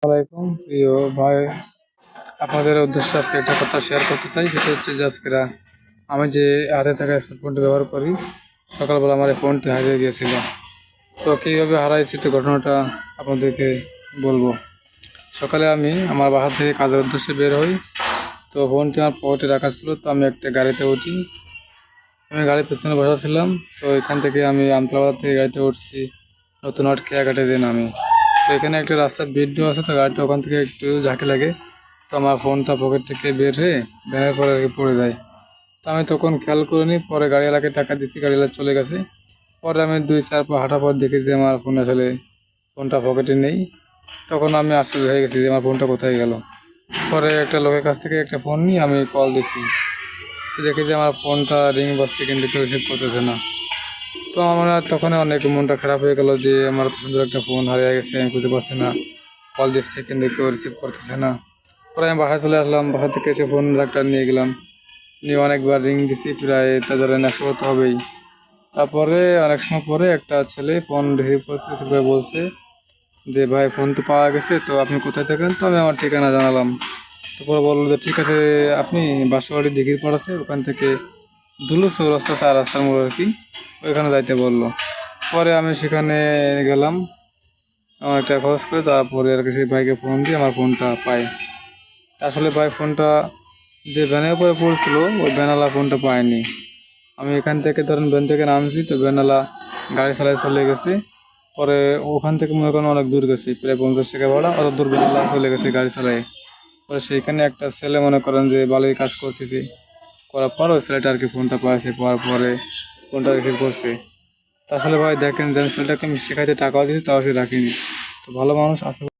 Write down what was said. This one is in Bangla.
আসসালামাইকুম প্রিয় ভাই, আপনাদের উদ্দেশ্যে আজকে একটা কথা শেয়ার করতে চাই। সেটা হচ্ছে যে আমি যে হাতে থাকা ফোনটি ব্যবহার করি, সকালবেলা আমার এই ফোনটি হারিয়ে গিয়েছিল। তো কীভাবে হারাইছি তো ঘটনাটা আপনাদেরকে বলবো। সকালে আমি আমার বাসা থেকে কাজের উদ্দেশ্যে বের হই। তো ফোনটি আমার পকেটে রাখা ছিল। তো আমি একটা গাড়িতে উঠি। আমি গাড়ির পেছনে বসা ছিলাম। তো এখান থেকে আমি আমতলা থেকে গাড়িতে উঠছি নতুন হাট খেয়াঘাটে দিয়ে নামি। তো এখানে একটা রাস্তার ভিডিও আছে। তো গাড়িটা ওখান থেকে একটু ঝাঁকে লাগে। তো আমার ফোনটা পকেট থেকে বের হয়ে ভ্যানের পরে আর কি পড়ে যায়। তো আমি তখন খেয়াল করিনি। পরে গাড়িওয়ালাকে টাকা দিচ্ছি, গাড়িওয়ালা চলে গেছে। পরে আমি 2-4 পা হাঁটার পর দেখি যে আমার ফোন আসলে ফোনটা পকেটে নেই। তখন আমি আশ্চর্য হয়ে গেছি যে আমার ফোনটা কোথায় গেল। পরে একটা লোকের কাছ থেকে একটা ফোন নিয়ে আমি কল দিচ্ছি। তো দেখি যে আমার ফোনটা রিং বাজছে কিন্তু কেউ রিসিভ করতেছে না। তো আমার তখন অনেক মনটা খারাপ হয়ে গেল যে আমার এত সুন্দর একটা ফোন হারিয়ে গেছে, আমি খুঁজে পাচ্ছি না। কল দিচ্ছি কিন্তু কেউ রিসিভ করতেছে না। পরে আমি বাসায় চলে আসলাম। বাসা থেকে এসে ফোন একটা নিয়ে গেলাম, নিয়ে অনেকবার রিং দিছি, প্রায় তা ধরেন 100 তো হবেই। তারপরে অনেক সময় পরে একটা ছেলে ফোন রিসিভ করতে বলছে যে ভাই ফোন তো পাওয়া গেছে, তো আপনি কোথায় থাকেন? তো আমি আমার ঠিকানা জানালাম। তারপরে বললো যে ঠিক আছে, আপনি বাঁশবাড়ি দিঘির পাড় আছে, ওখান থেকে দুলু চৌরাস্তা 4 রাস্তার মোড় আর কি, ওইখানে যাইতে বললো। পরে আমি সেখানে গেলাম অনেক টাকা খরচ করে। তারপরে আর কি সেই ভাইকে ফোন দিয়ে আমার ফোনটা পাই। আসলে ভাই ফোনটা যে ভ্যানের উপরে পড়ছিল ওই ভ্যানওয়ালা ফোনটা পায়নি। আমি এখান থেকে ধরেন ভ্যান থেকে নামছি, তো ভ্যানওয়ালা গাড়ি চালায় চলে গেছে। পরে ওখান থেকে মনে করেন অনেক দূর গেছি, প্রায় 50 টাকা ভাড়া, অত দূর ভ্যানওয়ালা চলে গেছে গাড়ি চালায়। পরে সেইখানে একটা ছেলে মনে করেন যে বালির কাজ করতেছে, করার পর ওই ছেলেটা আর কি ফোনটা পাইছে, পাওয়ার পরে ফোনটা রিসিভ করছে। তা আসলে ভাই দেখেন যে আমি ছেলেটাকে আমি শেখাইতে টাকাও দিয়েছি, তাও সে রাখিনি। তো ভালো মানুষ আছে।